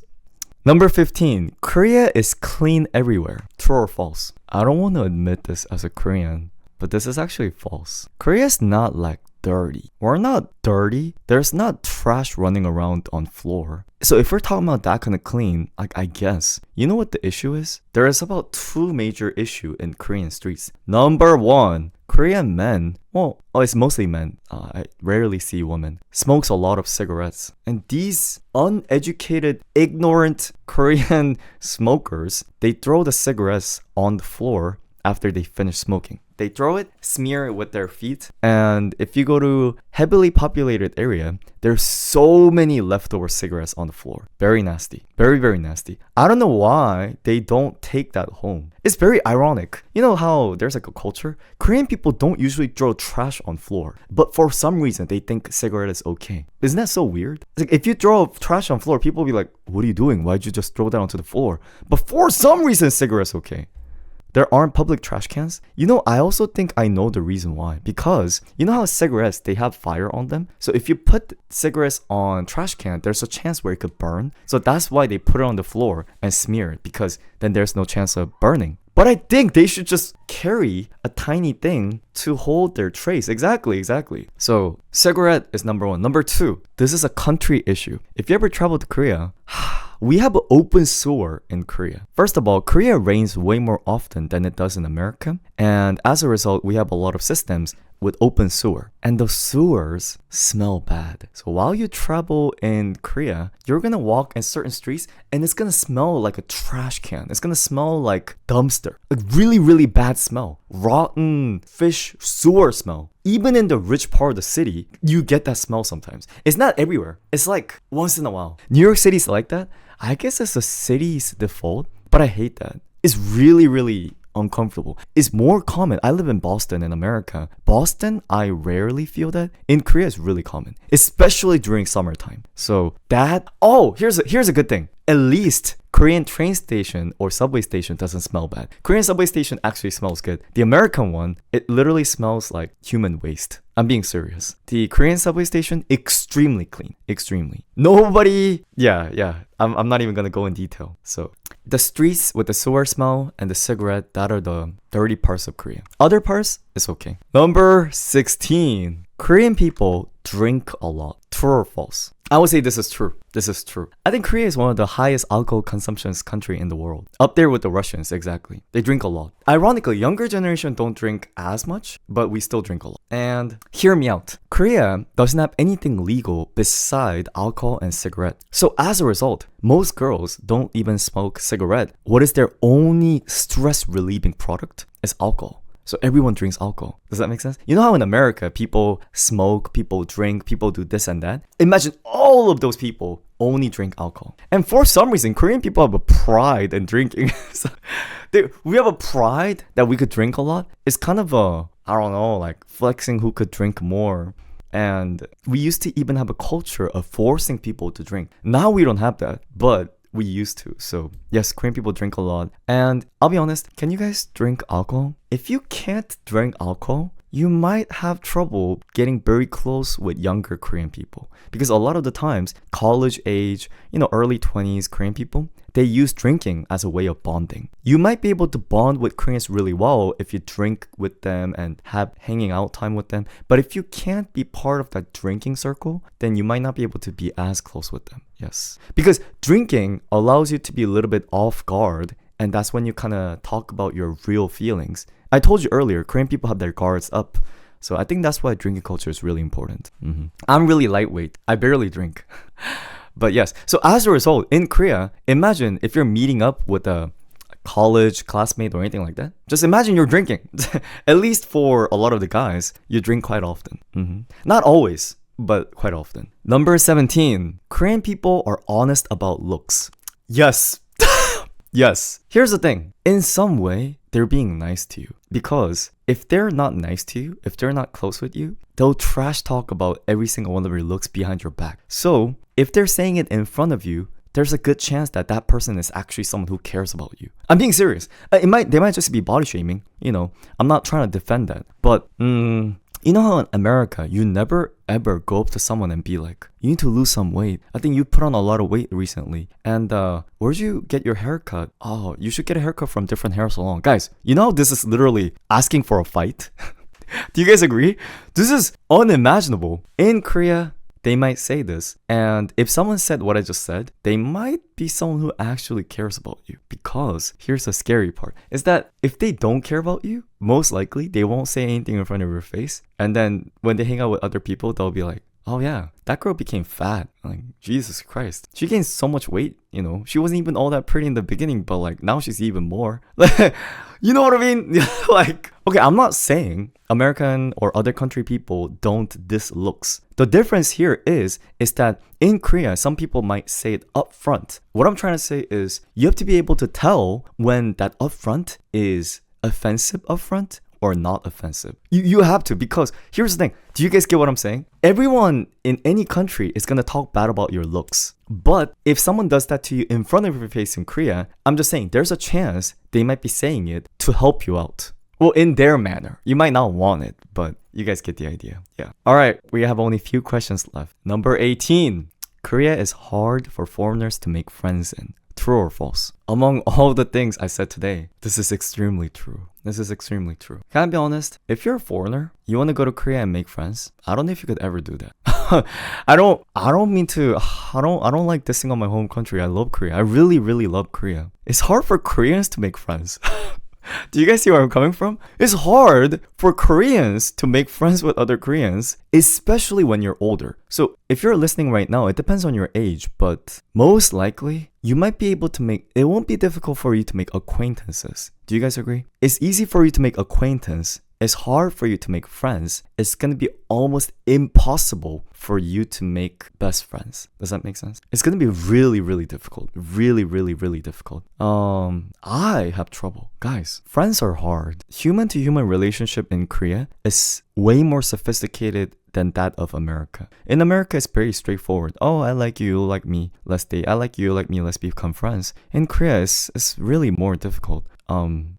Number 15, Korea is clean everywhere. True or false? I don't want to admit this as a Korean, but this is actually false. Korea is not like dirty. We're not dirty. There's not trash running around on floor. So if we're talking about that kind of clean, like I guess, you know what the issue is? There is about two major issues in Korean streets. Number one, Korean men, it's mostly men, I rarely see women, smokes a lot of cigarettes. And these uneducated, ignorant Korean smokers, they throw the cigarettes on the floor after they finish smoking. They throw it, smear it with their feet, and if you go to heavily populated area, there's so many leftover cigarettes on the floor. Very nasty. Very, very nasty. I don't know why they don't take that home. It's very ironic. You know how there's like a culture? Korean people don't usually throw trash on floor, but for some reason they think cigarette is okay. Isn't that so weird? It's like if you throw trash on floor, people will be like, what are you doing? Why'd you just throw that onto the floor? But for some reason, cigarette's okay. There aren't public trash cans. You know, I also think I know the reason why. Because you know how cigarettes, they have fire on them? So if you put cigarettes on trash can, there's a chance where it could burn. So that's why they put it on the floor and smear it, because then there's no chance of burning. But I think they should just carry a tiny thing to hold their trays. Exactly. So cigarette is number one. Number two, this is a country issue. If you ever travel to Korea, we have an open sewer in Korea. First of all, Korea rains way more often than it does in America. And as a result, we have a lot of systems with open sewer. And the sewers smell bad. So while you travel in Korea, you're gonna walk in certain streets and it's gonna smell like a trash can. It's gonna smell like dumpster. A really, really bad smell. Rotten fish sewer smell. Even in the rich part of the city, you get that smell sometimes. It's not everywhere. It's like once in a while. New York City's like that. I guess it's the city's default, but I hate that. It's really, really uncomfortable. It's more common. I live in Boston in America. Boston, I rarely feel that. In Korea, it's really common, especially during summertime. So that, here's a good thing. At least Korean train station or subway station doesn't smell bad. Korean subway station actually smells good. The American one, it literally smells like human waste. I'm being serious. The Korean subway station, extremely clean. Extremely. Nobody, I'm not even gonna go in detail. So the streets with the sewer smell and the cigarette, that are the dirty parts of Korea. Other parts, it's okay. Number 16. Korean people drink a lot. True or false? I would say this is true. This is true. I think Korea is one of the highest alcohol consumption country in the world. Up there with the Russians, exactly. They drink a lot. Ironically, younger generation don't drink as much, but we still drink a lot. And hear me out. Korea doesn't have anything legal beside alcohol and cigarette. So as a result, most girls don't even smoke cigarette. What is their only stress relieving product is alcohol. So everyone drinks alcohol. Does that make sense? You know how in America, people smoke, people drink, people do this and that? Imagine all of those people only drink alcohol. And for some reason, Korean people have a pride in drinking. So we have a pride that we could drink a lot. It's kind of like flexing who could drink more. And we used to even have a culture of forcing people to drink. Now we don't have that, but we used to. So yes, Korean people drink a lot. And I'll be honest, can you guys drink alcohol? If you can't drink alcohol, you might have trouble getting very close with younger Korean people. Because a lot of the times, college age, early 20s Korean people, they use drinking as a way of bonding. You might be able to bond with Koreans really well if you drink with them and have hanging out time with them. But if you can't be part of that drinking circle, then you might not be able to be as close with them. Yes. Because drinking allows you to be a little bit off guard, and that's when you kind of talk about your real feelings. I told you earlier, Korean people have their guards up. So I think that's why drinking culture is really important. I'm really lightweight. I barely drink. But yes, so as a result, in Korea, imagine if you're meeting up with a college classmate or anything like that. Just imagine you're drinking. At least for a lot of the guys, you drink quite often. Not always, but quite often. Number 17, Korean people are honest about looks. Yes. Yes. Here's the thing. In some way, they're being nice to you. Because if they're not nice to you, if they're not close with you, they'll trash talk about every single one of your looks behind your back. So if they're saying it in front of you, there's a good chance that that person is actually someone who cares about you. I'm being serious. They might just be body shaming. I'm not trying to defend that, but you know how in America, you never ever go up to someone and be like, you need to lose some weight. I think you put on a lot of weight recently. And where'd you get your haircut? Oh, you should get a haircut from different hair salon. Guys, you know this is literally asking for a fight? Do you guys agree? This is unimaginable. In Korea, they might say this, and if someone said what I just said, they might be someone who actually cares about you. Because here's the scary part, is that if they don't care about you, most likely they won't say anything in front of your face. And then when they hang out with other people, they'll be like, oh yeah, that girl became fat. Like, Jesus Christ. She gained so much weight, She wasn't even all that pretty in the beginning, but like now she's even more. You know what I mean? Like, okay, I'm not saying American or other country people don't diss looks. The difference here is that in Korea, some people might say it up front. What I'm trying to say is you have to be able to tell when that upfront is offensive upfront or not offensive. You have to, because here's the thing. Do you guys get what I'm saying? Everyone in any country is going to talk bad about your looks. But if someone does that to you in front of your face in Korea, I'm just saying there's a chance they might be saying it to help you out. Well, in their manner. You might not want it, but you guys get the idea. Yeah. All right, we have only a few questions left. Number 18. Korea is hard for foreigners to make friends in. True or false? Among all the things I said today, this is extremely true. This is extremely true. Can I be honest? If you're a foreigner, you want to go to Korea and make friends, I don't know if you could ever do that. I don't like dissing on my home country. I love Korea. I really, really love Korea. It's hard for Koreans to make friends. Do you guys see where I'm coming from? It's hard for Koreans to make friends with other Koreans, especially when you're older. So if you're listening right now, it depends on your age, but most likely you might be able to it won't be difficult for you to make acquaintances. Do you guys agree? It's easy for you to make acquaintance. It's hard for you to make friends. It's going to be almost impossible for you to make best friends. Does that make sense? It's going to be really, really difficult. Really, really, really difficult. I have trouble. Guys, friends are hard. Human to human relationship in Korea is way more sophisticated than that of America. In America, it's very straightforward. Oh, I like you, you like me, let's date. I like you, you like me, let's become friends. In Korea, it's really more difficult.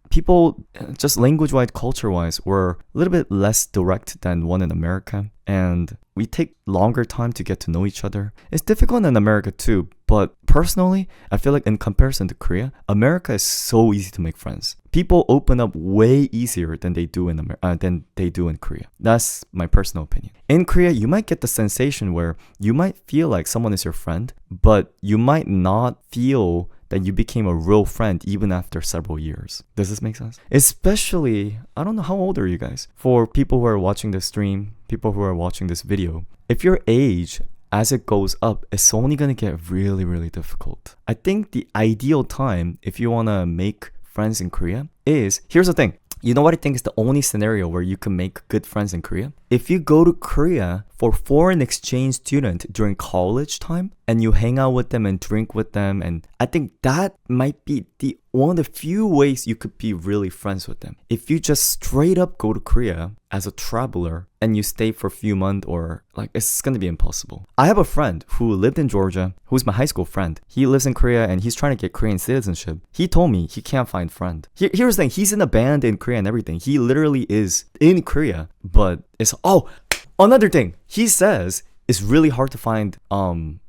People, just language-wise, culture-wise, were a little bit less direct than one in America. And we take longer time to get to know each other. It's difficult in America too, but personally, I feel like in comparison to Korea, America is so easy to make friends. People open up way easier than they do in Korea. That's my personal opinion. In Korea, you might get the sensation where you might feel like someone is your friend, but you might not feel that you became a real friend even after several years. Does this make sense? Especially, I don't know, how old are you guys? For people who are watching this stream, people who are watching this video, if your age, as it goes up, it's only going to get really, really difficult. I think the ideal time, if you want to make friends in Korea, is, here's the thing. You know what I think is the only scenario where you can make good friends in Korea? If you go to Korea for foreign exchange student during college time and you hang out with them and drink with them, and I think that might be one of the few ways you could be really friends with them. If you just straight up go to Korea as a traveler and you stay for a few months, or like, it's gonna be impossible. I have a friend who lived in Georgia, who's my high school friend. He lives in Korea and he's trying to get Korean citizenship. He told me he can't find friend. Here's the thing, he's in a band in Korea and everything. He literally is in Korea, but another thing, he says it's really hard to find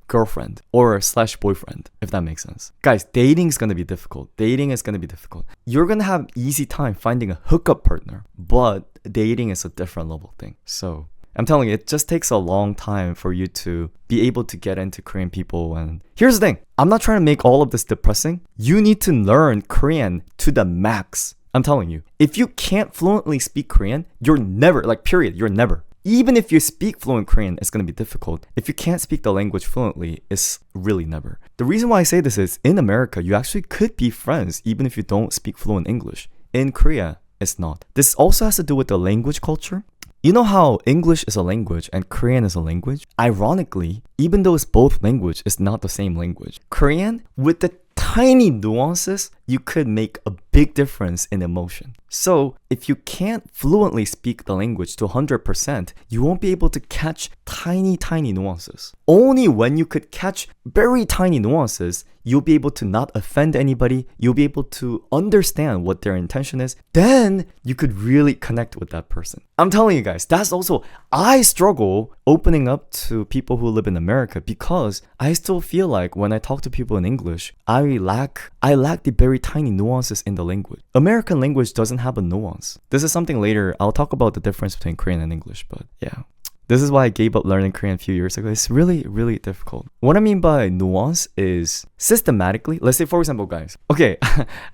girlfriend or / boyfriend, if that makes sense. Guys, dating is going to be difficult. Dating is going to be difficult. You're going to have easy time finding a hookup partner, but dating is a different level thing. So I'm telling you, it just takes a long time for you to be able to get into Korean people. And here's the thing, I'm not trying to make all of this depressing. You need to learn Korean to the max. I'm telling you, if you can't fluently speak Korean, you're never, you're never. Even if you speak fluent Korean, it's going to be difficult. If you can't speak the language fluently, it's really never. The reason why I say this is, in America, you actually could be friends even if you don't speak fluent English. In Korea, it's not. This also has to do with the language culture. You know how English is a language and Korean is a language? Ironically, even though it's both language, it's not the same language. Korean, with the tiny nuances, you could make a big difference in emotion. So if you can't fluently speak the language to 100%, you won't be able to catch tiny, tiny nuances. Only when you could catch very tiny nuances, you'll be able to not offend anybody, you'll be able to understand what their intention is, then you could really connect with that person. I'm telling you guys, that's also, I struggle opening up to people who live in America because I still feel like when I talk to people in English, I lack the very tiny nuances in the language. American language doesn't have a nuance. This is something later, I'll talk about the difference between Korean and English, but yeah. This is why I gave up learning Korean a few years ago. It's really, really difficult. What I mean by nuance is systematically, let's say for example, guys, okay,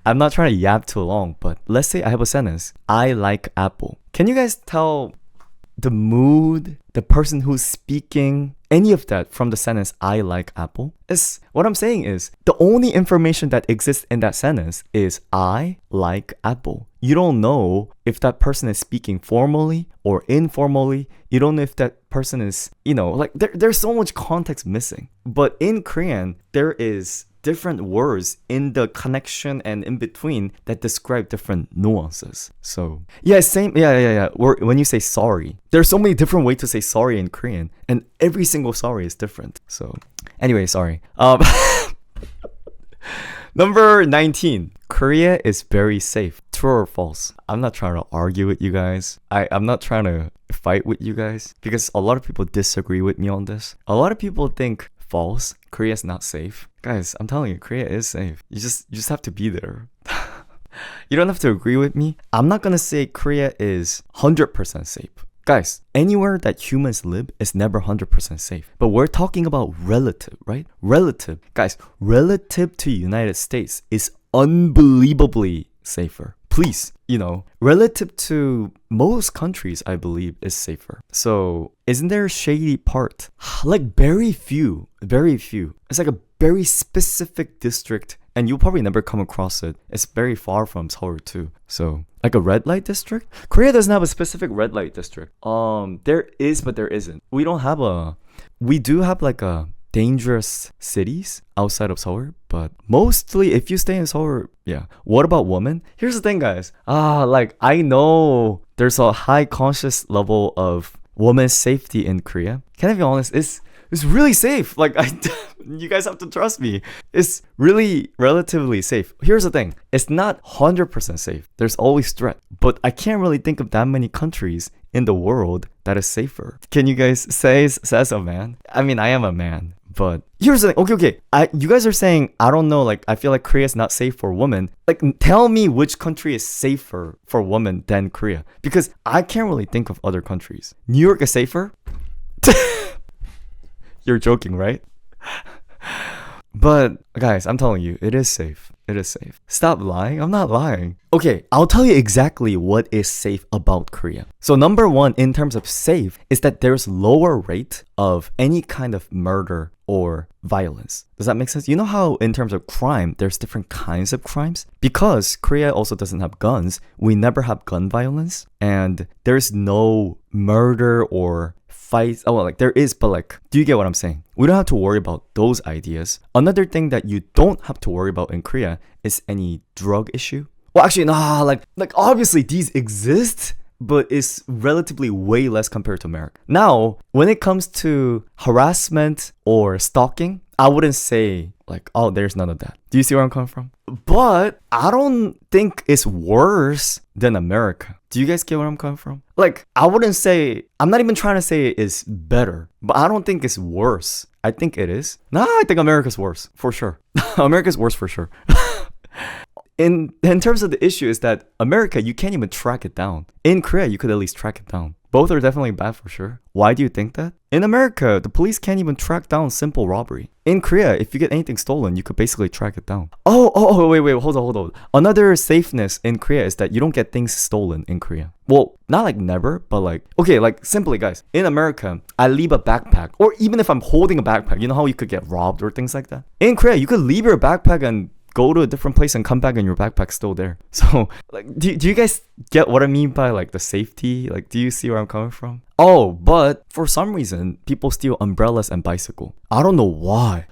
I'm not trying to yap too long, but let's say I have a sentence, I like apple. Can you guys tell the mood, the person who's speaking, any of that from the sentence, I like apple? What I'm saying is, the only information that exists in that sentence is I like apple. You don't know if that person is speaking formally or informally. You don't know if that person is, like there's so much context missing. But in Korean, there is different words in the connection and in between that describe different nuances. So yeah, same. Yeah. When you say sorry, there's so many different ways to say sorry in Korean, and every single sorry is different. So anyway, sorry. Number 19. Korea is very safe. True or false? I'm not trying to argue with you guys. I'm not trying to fight with you guys because a lot of people disagree with me on this. A lot of people think false. Korea is not safe. Guys, I'm telling you, Korea is safe. You just have to be there. You don't have to agree with me. I'm not gonna say Korea is 100% safe. Guys, anywhere that humans live is never 100% safe. But we're talking about relative, right? Relative. Guys, relative to United States is unbelievably safer. Please, relative to most countries, I believe, is safer. So, isn't there a shady part? Like very few. It's like a very specific district, and you'll probably never come across it. It's very far from Seoul too. So, like a red light district? Korea doesn't have a specific red light district. There is, but there isn't. We do have like a dangerous cities outside of Seoul, but mostly if you stay in Seoul, yeah. What about women? Here's the thing, guys. I know there's a high conscious level of women's safety in Korea. Can I be honest? It's really safe. You guys have to trust me. It's really relatively safe. Here's the thing. It's not 100% safe. There's always threat. But I can't really think of that many countries in the world that is safer. Can you guys say, says a man? I mean, I am a man. But here's the thing. Okay. You guys are saying, I don't know, I feel like Korea is not safe for women. Tell me which country is safer for women than Korea. Because I can't really think of other countries. New York is safer? You're joking, right? But guys, I'm telling you, it is safe. It is safe. Stop lying. I'm not lying. Okay, I'll tell you exactly what is safe about Korea. So number one, in terms of safe, is that there's lower rate of any kind of murder or violence. Does that make sense? You know how in terms of crime, there's different kinds of crimes? Because Korea also doesn't have guns, we never have gun violence, and there's no murder or fights. There is, but do you get what I'm saying? We don't have to worry about those ideas. Another thing that you don't have to worry about in Korea is any drug issue. Well, actually, nah, obviously these exist, but it's relatively way less compared to America. Now, when it comes to harassment or stalking, I wouldn't say there's none of that. Do you see where I'm coming from? But I don't think it's worse than America. Do you guys get where I'm coming from? I wouldn't say, I'm not even trying to say it's better, but I don't think it's worse. I think it is. Nah, I think America's worse, for sure. America's worse for sure. In terms of the issue is that America, you can't even track it down. In Korea, you could at least track it down. Both are definitely bad for sure. Why do you think that? In America, the police can't even track down simple robbery. In Korea, if you get anything stolen, you could basically track it down. Wait, hold on. Another safeness in Korea is that you don't get things stolen in Korea. Well, not never, but simply guys, in America, I leave a backpack, or even if I'm holding a backpack, you know how you could get robbed or things like that? In Korea, you could leave your backpack and go to a different place and come back and your backpack's still there. So, do you guys get what I mean by the safety? Do you see where I'm coming from? Oh, but for some reason, people steal umbrellas and bicycle. I don't know why.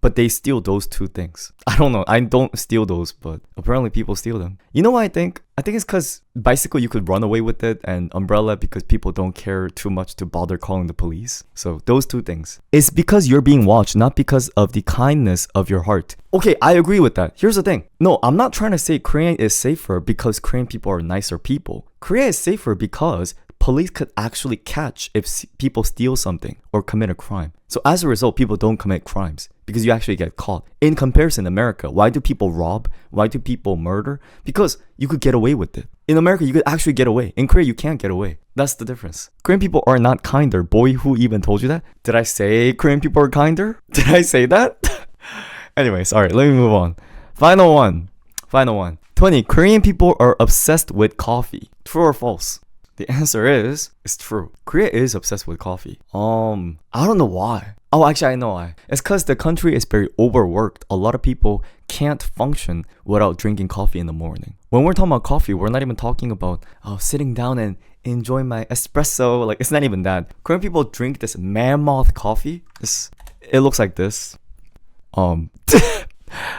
but they steal those two things. I don't know. I don't steal those, but apparently people steal them. You know what I think? I think it's because bicycle you could run away with it, and umbrella because people don't care too much to bother calling the police. So those two things. It's because you're being watched, not because of the kindness of your heart. Okay, I agree with that. Here's the thing. No, I'm not trying to say Korean is safer because Korean people are nicer people. Korea is safer because police could actually catch if people steal something or commit a crime. So as a result, people don't commit crimes because you actually get caught. In comparison, America, why do people rob? Why do people murder? Because you could get away with it. In America, you could actually get away. In Korea, you can't get away. That's the difference. Korean people are not kinder. Boy, who even told you that? Did I say Korean people are kinder? Did I say that? Anyways, alright, let me move on. Final one. 20. Korean people are obsessed with coffee. True or false? The answer is, it's true. Korea is obsessed with coffee. I don't know why. Oh, actually, I know why. It's because the country is very overworked. A lot of people can't function without drinking coffee in the morning. When we're talking about coffee, we're not even talking about sitting down and enjoying my espresso. Like, it's not even that. Korean people drink this mammoth coffee. It looks like this.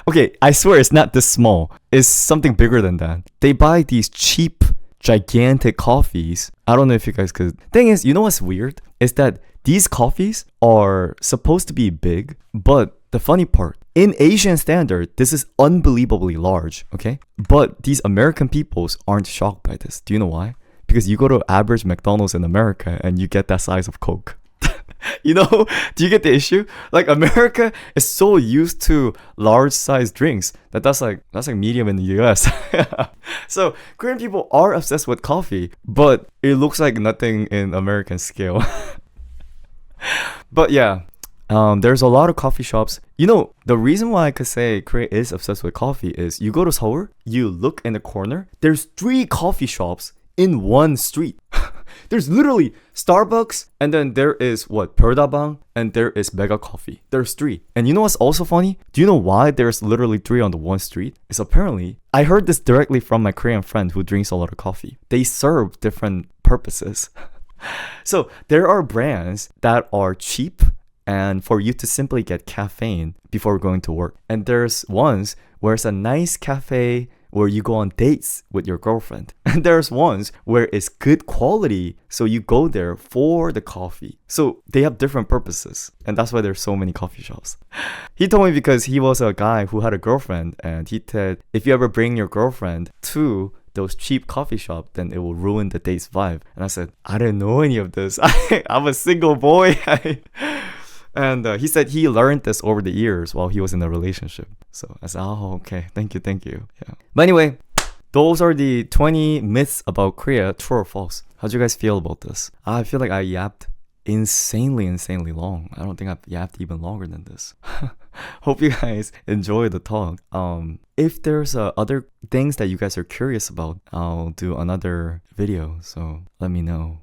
Okay, I swear it's not this small. It's something bigger than that. They buy these cheap, gigantic coffees. I don't know if you guys could. Thing is, you know what's weird? Is that these coffees are supposed to be big, but the funny part, in Asian standard, this is unbelievably large, okay? But these American peoples aren't shocked by this. Do you know why? Because you go to average McDonald's in America and you get that size of Coke. You know, do you get the issue? Like, America is so used to large size drinks that's like medium in the US. So Korean people are obsessed with coffee, but it looks like nothing in American scale. But yeah, there's a lot of coffee shops. You know, the reason why I could say Korea is obsessed with coffee is you go to Seoul, you look in the corner, there's 3 coffee shops in one street. There's literally Starbucks, and then there is Perodabang, and there is Mega Coffee. There's 3. And you know what's also funny? Do you know why there's literally 3 on the one street? It's apparently, I heard this directly from my Korean friend who drinks a lot of coffee. They serve different purposes. So there are brands that are cheap and for you to simply get caffeine before going to work. And there's ones where it's a nice cafe where you go on dates with your girlfriend. And there's ones where it's good quality, so you go there for the coffee. So they have different purposes, and that's why there's so many coffee shops. He told me because he was a guy who had a girlfriend, and he said, if you ever bring your girlfriend to those cheap coffee shops, then it will ruin the date's vibe. And I said, I didn't know any of this. I'm a single boy. And he said he learned this over the years while he was in a relationship. So I said, oh, okay. Thank you. Yeah. But anyway, those are the 20 myths about Korea, true or false. How'd you guys feel about this? I feel like I yapped insanely long. I don't think I've yapped even longer than this. Hope you guys enjoy the talk. If there's other things that you guys are curious about, I'll do another video. So let me know.